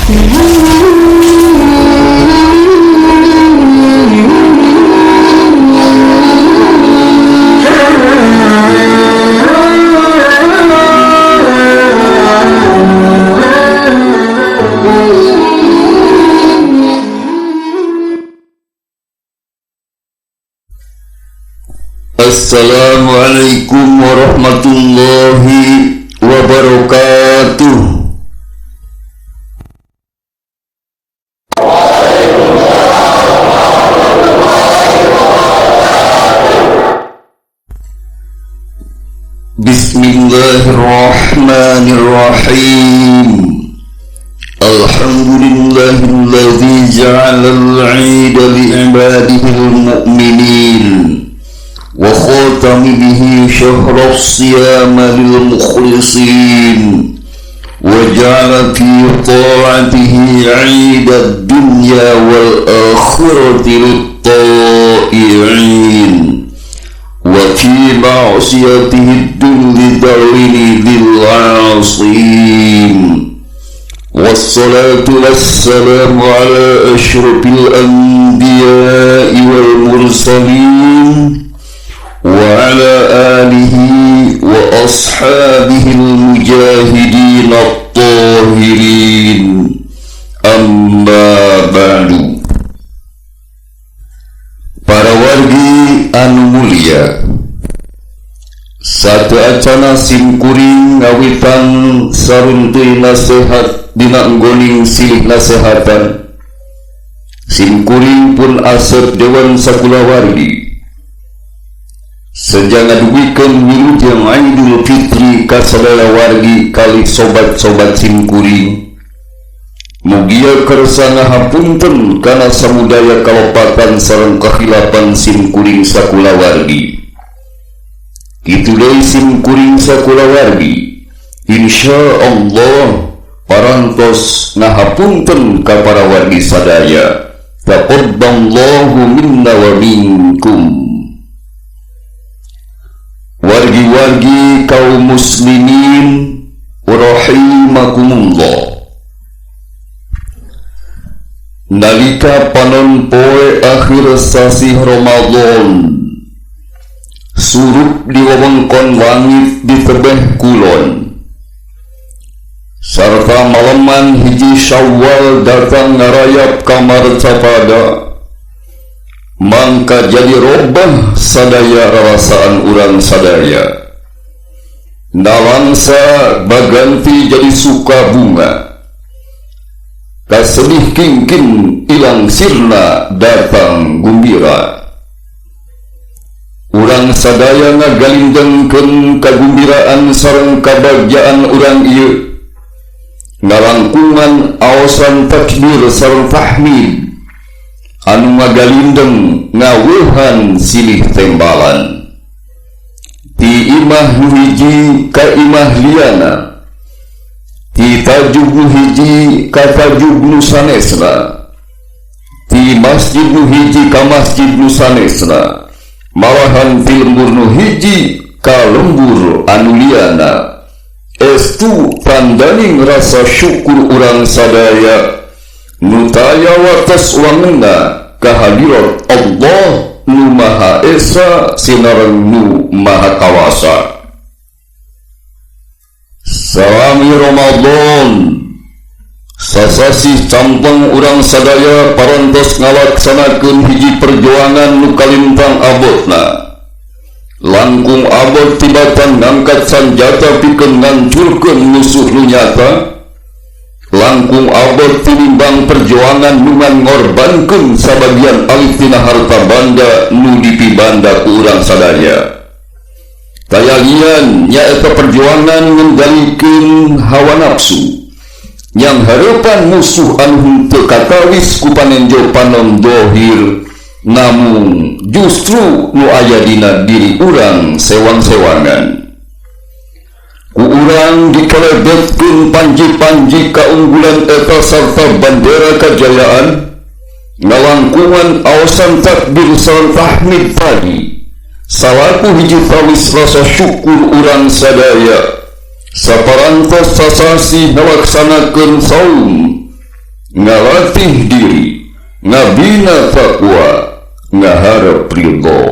Assalamualaikum warahmatullahi wabarakatuh. Bismillahirrahmanirrahim. Alhamdulillahilladzi ja'alal 'ida li'ibadihil mu'minin wa khatami bihi syahras siyama lil mukhlisin wa ja'ala fi ta'atihi 'idad dunya wal akhirati lit ta'i'in wa fi ma'siyatihi dulli dalini lil 'asin. Wassalatu wassalamu ala asyrafil anbiya'i wal mursalin wa ala alihi wa ashabihil mujahidin at-tahirin, amma ba'du. Para wargi anu mulia, sateacana simkuring ngawitan saruntuy nasihat dina nggoning silih nasehatan, simkuring pun asep dewan sakulawargi sejangan duwikeun wilujeng Idul Fitri ka sadaya wargi kali sobat-sobat simkuring. Mugia kersa ngahapunten kana samudaya kalopatan sareng kahilapan simkuring sakulawargi. Kitu deui simkuring sakulawargi, insyaallah parantos ngahapunten ka para wargi sadaya. Taqabbalallahu minna wa minkum. Wargi-wargi kaum muslimin rahimakumullah, nalika panon poe akhir sasi Ramadan surup di wewengkon langit di tebeh kulon, sarta maleman hiji Syawal datang ngarayap kamar capada, mangka jadi robah sadaya rarasaan urang sadaya. Nalangsa baganti jadi suka bunga, kasedih kingkin ilang sirna datang gumbira. Urang sadaya ngagalindengkeun kagumbiraan sareng kabagjaan urang ieu, ngalangkungan aosan takbir sareng tahmid anu ngagalindeng ngaweuhan silih tembalan. Ti imah nu hiji ka imah liana, ti tajub nu hiji ka tajub nu sanesna, ti masjid nu hiji ka masjid nu sanesna, malahan ti lembur nu hiji ka lembur anu liana. Estu pandaning rasa syukur urang sadaya nutaya watas wangenna kehadirat Allah nu Maha Esa sinareng nu Maha Kawasa. Salami Ramadan sasasi campeng urang sadaya parantos ngalaksanakeun hiji perjuangan nu kalintang abotna. Langkung abot tibatan ngangkat sanjata pikeun ngancurkeun musuh nu nyata. Langkung abot tinimbang perjuangan nu ngorbankeun sabagian alih tina harta banda nu dipibanda ku urang sadaya. Kayagian nyaeta perjuangan ngendalikeun hawa nafsu, yang hareupan musuh anu henteu katawis ku panenjo panon dohir, namun justru nu aya dina diri urang sewang-sewangan. Ku urang dikelebetkeun panji-panji kaunggulan eta sarta bandera kajayaan, ngalangkungan aosan takbir sareng tahmid tadi, salaku hiji tawis rasa syukur urang sadaya saparantos sasasi ngalaksanakeun saum ngalatih diri, ngabina takwa, ngaharap ridho.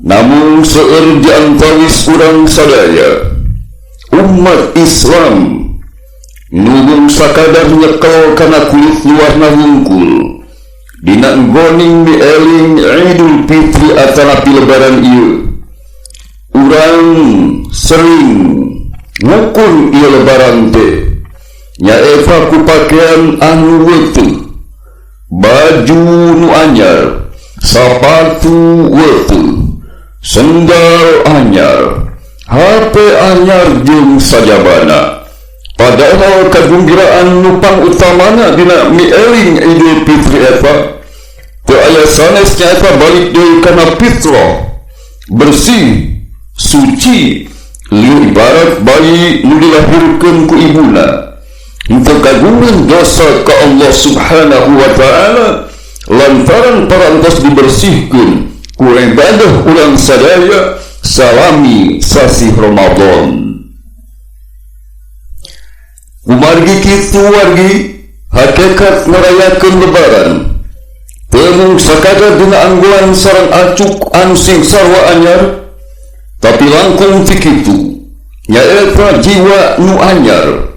Namun seueur di antawis urang sadaya umat Islam nulung sakadar nyekel kana kulit luarna wungkul dina nggoning dieling Idul Fitri atanapi lebaran ieu. Urang sering ngukun ieu lebaran teh nyaeta ku pakaian anu weuteung, baju nu anyar, sapatu weuteung, sendal anyar, HP anyar jeung sajabana. Padahal kagembiraan nu pangutamana dina mieling Idul Fitri eta teu aya sanes nyaeta balik deui kana fitrah, bersih, suci, lieu ibarat bayi nu dilahirkeun ku ibuna, henteu kagungan dosa ka Allah Subhanahu wa Ta'ala lantaran parantos dibersihkeun ku ibadah urang sadaya salami sasi Ramadan. Umargi kitu wargi hakikat ngarayakeun lebaran teu mung sakadar dina anggolan sareng acuk anu sing sarwa anyar, tapi langkung ti kitu nyaeta jiwa nu anyar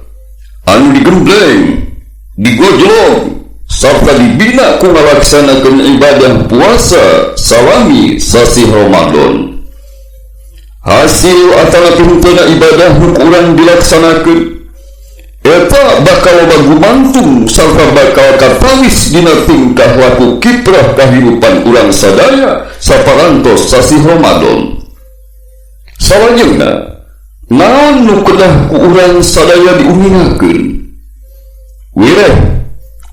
anu digembleng, digojlong sarta dibina ku ngalaksanakeun ibadah puasa salami sasi Ramadan. Hasil atana pinteuna ibadah nu urang dilaksanakeun eta bakal bagumantung sarta bakal katawis dina tingkah laku kiprah kahirupan urang sadaya saparantos sasi Ramadan. Salajengna naon nu kedah ku urang sadaya diuningakeun? Wireh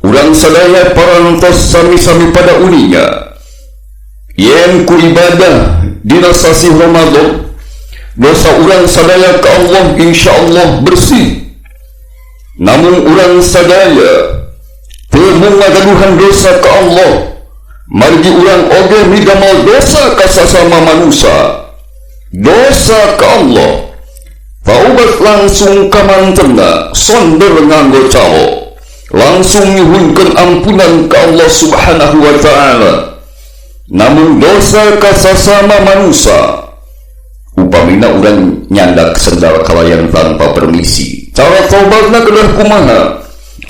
urang sadaya parantos sami-sami pada uninya yen ku ibadah dina sasi Ramadan dosa urang sadaya ka Allah insyaallah bersih. Namun urang sadaya teu mung ngagaduhan dosa ka Allah, margi urang oge midamal dosa ka sasama manusia. Dosa ka Allah taubat langsung ka mantenna sonder nganggo calo, langsung nyuhunkeun ampunan ka Allah Subhanahu wa Ta'ala. Namun dosa ka sasama manusia upamina urang nyandak sendal kalayan tanpa permisi, cara taubatna kedah kumaha?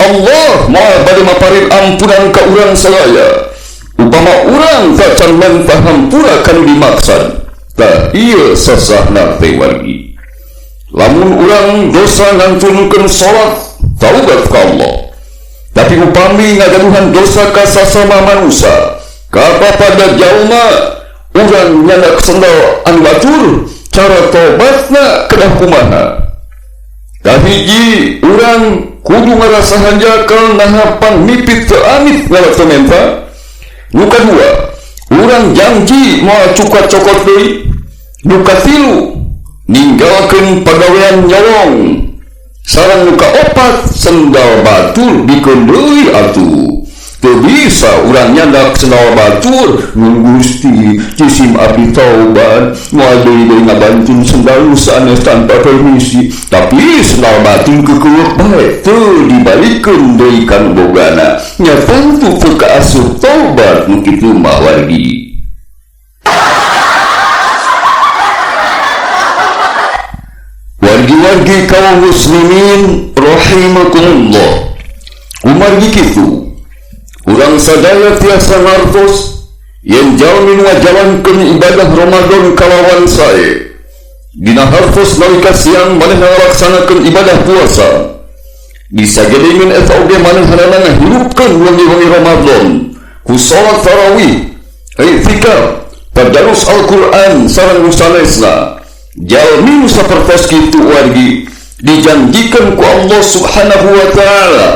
Allah moal bade maparin ampunan ka urang sadaya upama urang tacan mentah hampura kanu dimaksad tah ieu sasahna teh wargi. Lamun urang dosa ngantunkeun salat taubat ka Allah, tapi upami ngagaduhan dosa ka sasama manusia kapada jalma urang nyandak sendal anu batur, cara taubatna kedah kumaha? Kahiji urang kudu ngarasa hanjakal naha pangmipit teu amit ngalatementa. Nu kadua urang janji moal cukat cokot deui. Nu katilu ninggalkeun pagawean nyolong. Sareng nu kaopat sendal batur dikeun deui atuh. Teu bisa urang nyandak sendal batur nun Gusti cisim abdi taubat moal deui ngabantuin sendal sanes tanpa permisi, tapi sendal batur kekeueuk bae teu dibalikeun deui kan bogana. Nya tentu teu kaasup taubat nu kitu mah wargi. Wargi-wargi kaum muslimin rahimakumullah, umargi kitu urang sadaya tiasa ngartos yen jalmi nu ngajalankeun ibadah Ramadan kalawan sae dina hartos nalika siang maneh ngalaksanakeun ibadah puasa, bisa gedeungeun eta oge manehna ngahirupkeun wengi-wengi Ramadan ku salat tarawih, i'tikaf, tadarus Al-Qur'an sareng nu sanesna. Jalmi nu sapertos kitu wargi dijanjikan ku Allah Subhanahu wa Ta'ala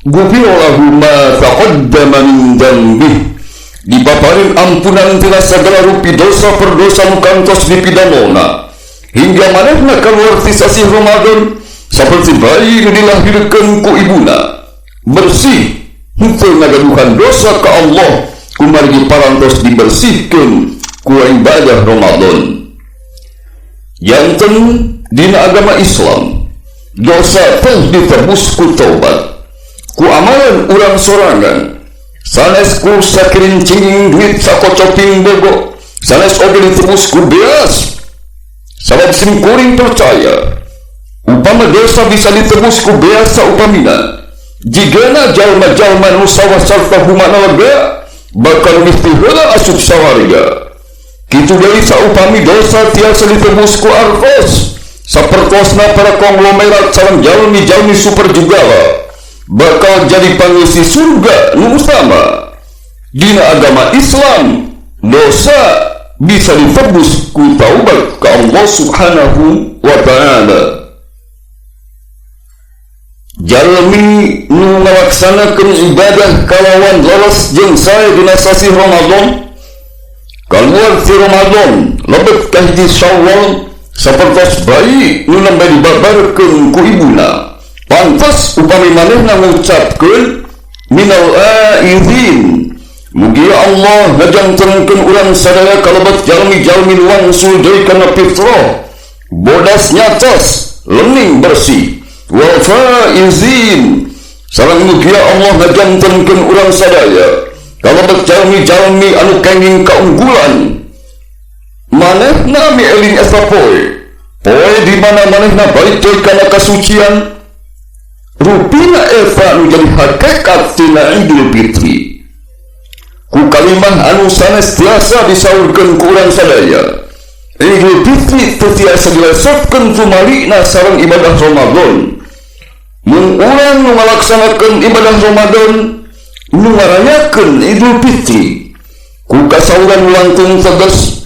Ghufirallahu ma taqaddama min dzambih, dipaparin ampunan tina sagala rupi dosa perdosa nu kantos dipidanona hingga manehna kaluar ti sasi Ramadan saperti bayi nu dilahirkeun ku ibuna, bersih henteu ngagaduhan dosa ka Allah kumargi parantos dibersihkeun ku ibadah Ramadan. Yanten dina agama Islam dosa teh ditebus ku taubat, ku amalan urang sorangan, sanes ku sakerincing duit sakocoping bogo, sanes oge ditebus ku beas. Sabab simkuring percaya upama dosa bisa ditebus ku beas saupamina, jigana jalma-jalma nu sawah sarta humana lega bakal mesti heula asup sawarga. Kitu deui saupami dosa tiasa ditebus ku arfos, sapertosna para konglomerat sareng jalmi-jalmi super jugala bakal jadi pangisi surga nu utama. Dina agama Islam dosa bisa ditebus ku taubat ka Allah Subhanahu wa ta'ala. Jalmi nu ngalaksanakeun ibadah kalawan lolos jeung sae dina sasi Ramadan, kaluar ti Ramadan lebet ka hiji Syawal sapertos bayi nu nembe dibabarkeun ku ibuna, pantas upami manehna ngucapkeun minal aizin, mugi Allah ngajangkenkeun urang sadaya kalebet jalmi-jalmi nu wangsul deui kana fitrah, bodas nyacos, leuning bersih, wal faizin, sareng mugi Allah ngajangkenkeun urang sadaya kalebet jalmi-jalmi anu kenging kaunggulan. Manehna mieling eta poe di mana manehna balik deui kana kasucian, rupina eta anu jadi hakikat tina Idul Fitri. Ku kalimah anu sanes tiasa disaurkeun ku urang sadaya, Idul Fitri teu tiasa dileresepkeun tumalina sareng ibadah Ramadan. Mun urang nu ngalaksanakeun ibadah Ramadan nu ngarayakeun Idul Fitri, ku kasauran langkung tegas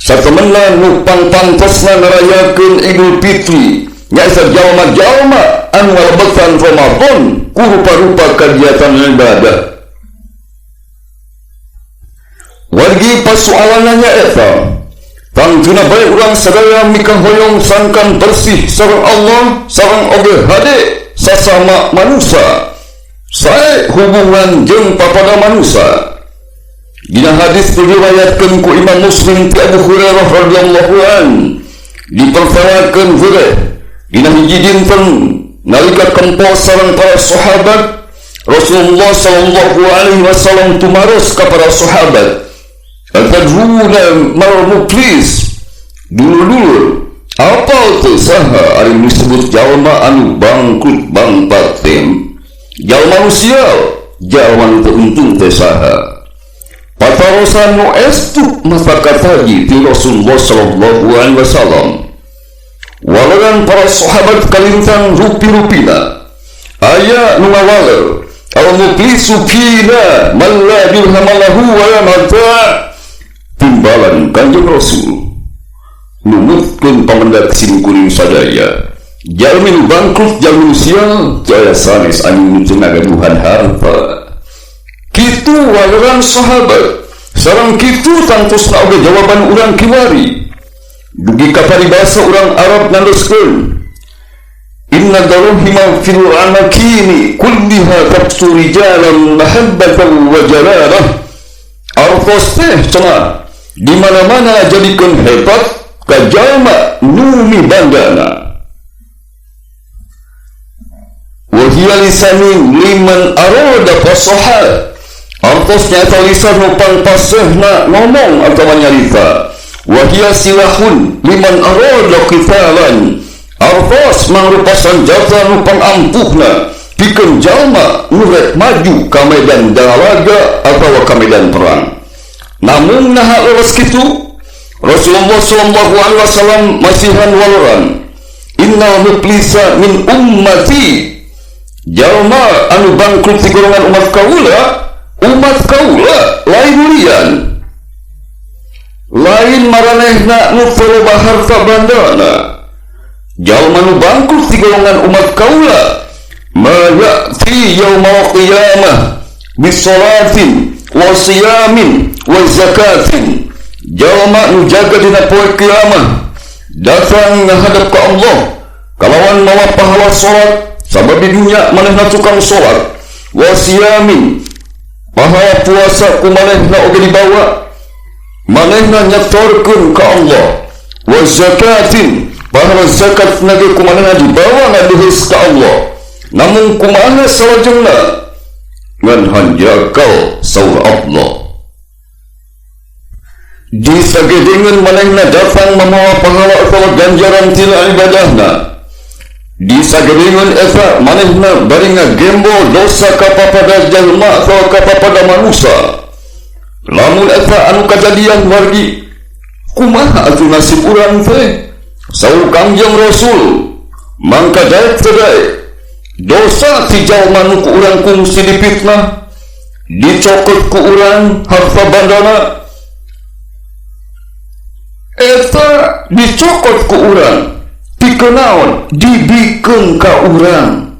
satemenna nu pantosna ngarayakeun Idul Fitri nyaeta jalma-jalma anu ngalebetan Ramadan ku rupa-rupa kagiatan ibadah. Wargi pasoalannya eta, tangtuna bae urang sadaya mika hoyong sangkan bersih sareng Allah sareng oge hade sasama manusia, sae hubungan jeung papada manusia. Dina hadis diriwayatkeun ku Imam Muslim ti Abu Hurairah radhiyallahu an, dipertarakeun heureuh dina hiji dinten nalika kempos sareng para sahabat Rasulullah sallallahu alaihi wasallam tumaros ka para sahabat, atadruna mal muflis, dulu-dulu apa teu saha ari disebut jalma anu bangkrut bangpatem, jalma nu sial, jalma nu teu untung teh saha. Patarosan nu estu mafakataji ti Rasulullah sallallahu alaihi wasallam. Walagan para sahabat kalintang rupi-rupina, aya nu ngawaler al-muflisu fina man la dirham lahu wa la mata', timbalan Kanjeng Rasul numutkeun pamendak simkuring sadaya, jalmi nu bangkrut jalmi nu sial jaya sanes anu teu ngagaduhan harta. Kitu walagan sahabat sareng kitu tangtosna oge jawaban urang kiwari dugi ka paribasa urang Arab ngandoskeun, inna darahima fil amakini kulliha tabtu rijalan mahabbatan wa jalalah. Artos teh cenah di mana-mana jadikeun hebat ka jalma nu mibandana. Wa hiya lisanin liman arada fasaha, artos nyata lisan nu pantasehna ngomong atawa nyarita. Wa hiya silahun liman arada qitalan, artos mangrupa sanjata nu pangampuhna pikeun jalma nu rek maju ka medan dalaga atawa ka medan perang. Namun naha leres kitu Rasulullah sallallahu alaihi wasallam masihan waloran, innal muflisa min ummati, jalma anu bangkrut ti golongan umat kaula lain lian, lain maranehna nu teu loba harta bandana. Jalma nu bangkrut ti golongan umat kaula ma ya'ti yaumal qiyamah bisolatin wa siyamin wa zakatin, jalma nu jaga dina poe kiamah datang ngadep ka Allah kalawan mawa pahala salat, sabab di dunya manehna tukang salat, wa siyamin pahala puasa ku manehna oge dibawa, manehna nyetorkeun ka Allah, wa zakatin pahala zakat nage ku manehna dibawa ngadeheus ka Allah. namun kumaha salajengna ngan hanjakal saur Allah. Di sagedengan manehna datang membawa pahala atau ganjaran tina ibadahna. Di sagedengan eta manehna bari ngagembol dosa ka papada jalma atau ka papada manusia. Lamun eta anu kajadian wargi, kumaha atuh nasib urang teh? Saur Kangjeng Rasul, mangka daek teu dosa ti jalma nu ku urang kungsi dipitnah, dicokot ku urang harta bandana, eta dicokot ku urang pikeun naon? Dibikeun ka urang.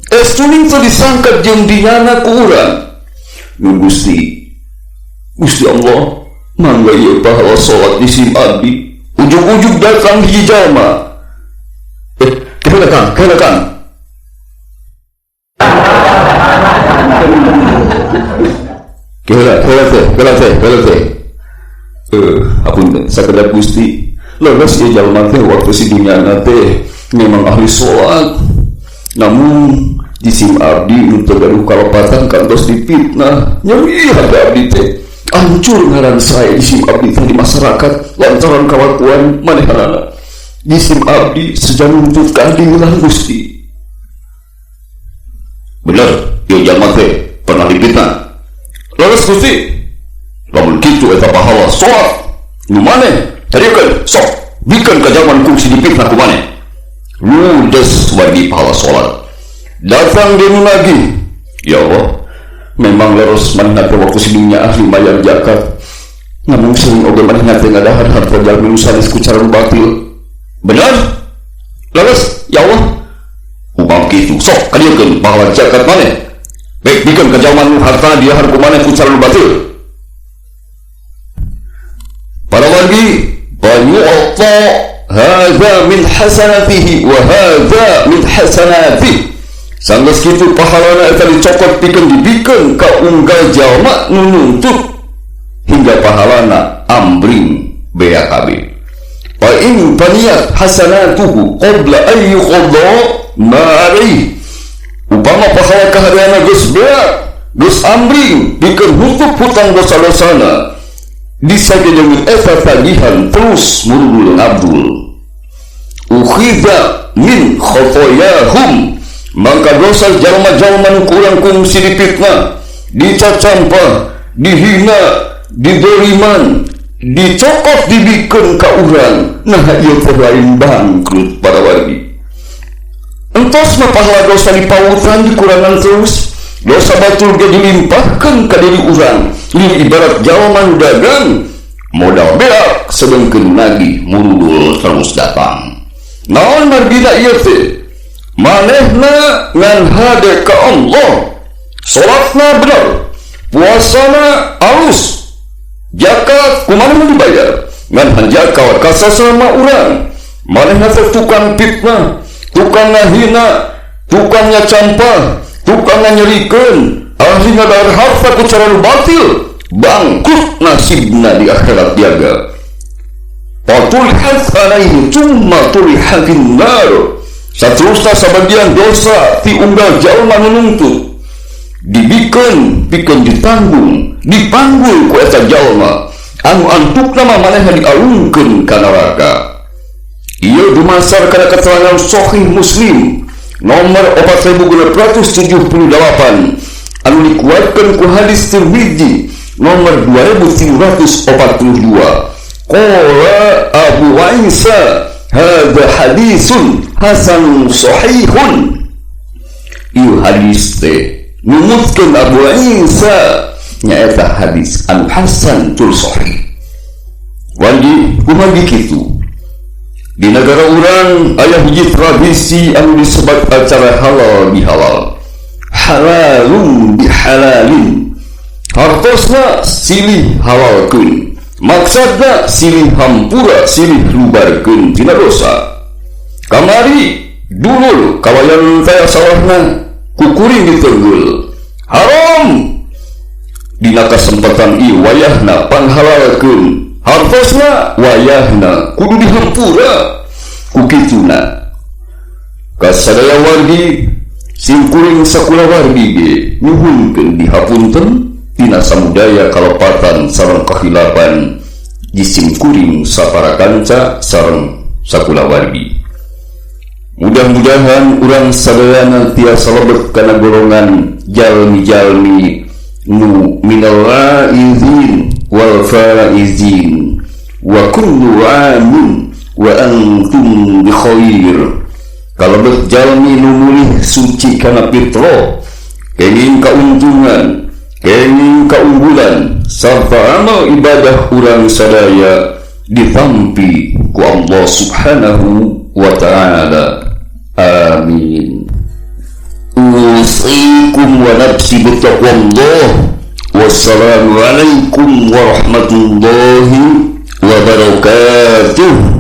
Estuning teu disangkat jeung dinana ku urang. Nu Gusti Allah mangga ieu pahala salat di sim abdi. Ujug-ujug datang hiji jalma. Kela Kang. Kela teh. Apunten sakedap Gusti, leres ieu jalma teh waktu si dunyana teh memang ahli salat. Namun di sim abdi nu teu gaduh kalopatan kantos dipitnah. Nyawi hada abdi teh hancur ngaran saya di sim abdi teh di masyarakat lantaran kalakuan manehanana. Di sim abdi sedang nuntut keadilan Gusti. Bener, ieu jalma teh pernah dipitnah. Leres Gusti, lamun kitu eta pahala salat nu maneh cariekeun sok bikeun ka jalma kungsi dipitnah ku maneh. Ludes wargi pahala salat. Datang deui lagi. Ya Allah, memang leres manehna teh waktu si dunya ahli bayar zakat. Namun sering oge manehna teh ngadahar harta jalmi nu sanes ku cara batil. Bener? Leres, ya Allah. Upam kitu sok kadiekeun pahala zakat maneh. Baik bikeun ka jalma nu harta diahar ku maneh ku cara batil. Para wargi, fayu'ta hadza min hasanatihi wa hadza min hasanatihi. Sanggeus kitu pahalana eta dicokot pikeun dibikeun ka unggal jalma nu nuntut hingga pahalana ambring BAKB. Fa in faniyat hasanatuhu qabla an yuqadda ma alaihi. Upama pahala kahadeana geus beak, geus ambring pikeun nutup hutang dosa-dosana, disagedeung eta tagihan terus murudul ngabdul. Ukhidha min khotoyahum, mangka dosa jalma-jalma nu kurang kungsi dipitnah, dicacampah, dihina, didoliman, dicokot dibikeun ka urang. Nah ieu teh lain bangkrut para wargi. Entos mah pahala dosa dipautan dikurangan terus, dosa batul ge dilimpahkeun ka diri urang. Lieu ibarat jalma nu dagang, modal beak sedengkeun nagih murudul terus datang. Naon margina ieu teh? Manehna ngan hade ka Allah, salatna bener, puasana alus, zakat kumaha dibayar, ngan hanjakal ka sasama urang. Manehna teh tukang fitnah, tukang ngahina, tukang nyacampah, tukang nyerikeun, ahli ngadahar harta ku cara batil, bangkrut nasibna di akhirat jaga. Patulhat alaihi cumma tulihatin nar. Saterusna sabagian dosa ti unggal jalma nu nuntut dibikeun pikeun ditanggung, dipanggul ku eta jalma anu antukna mah manehna dialungkeun ka neraka. Ieu dumasar kana keterangan Sahih Muslim nomor 4678 anu dikuatkeun ku hadis Tirmidzi nomor 2342. Qala Abu Isa hadza hadisun hasan sahihun. Ieu hadis teh numutkeun Abu Isa nyaeta hadis anu hasan tur sahih. Wargi kumaha kitu? Di negara urang aya hiji tradisi anu disebut acara halal bihalal, halalun bihalalin. Hartosna silih halalkeun, maksudna silih hampura, silih lubarkeun tina dosa. Kamari dulur kawayan taya salahna kukuring diteungeul haram. Dina kasempatan ieu wayahna panghalalkeun, hartosna wayahna kudu dihampura. Kukituna kasadaya wargi Simkuring sakulawardi ge nyuhunkeun dihapunten tina samudaya kalepatan sareng kahilapan disimkuring saparakanca sareng sakulawardi. Mudah-mudahan urang sadayana tiasa lebet kana golongan jalmi-jalmi nu minal izin wal faizin wa kullu amin wa antum bi khair. Kalebet jalmi nu mulih suci kana fitro, kenging kauntungan, kenging kaunggulan sarta amal ibadah urang sadaya ditampi ku Allah Subhanahu wa ta'ala. Amin. Usikum wa nafsi bittaqwallah. Wassalamu alaikum warahmatullahi wabarakatuh.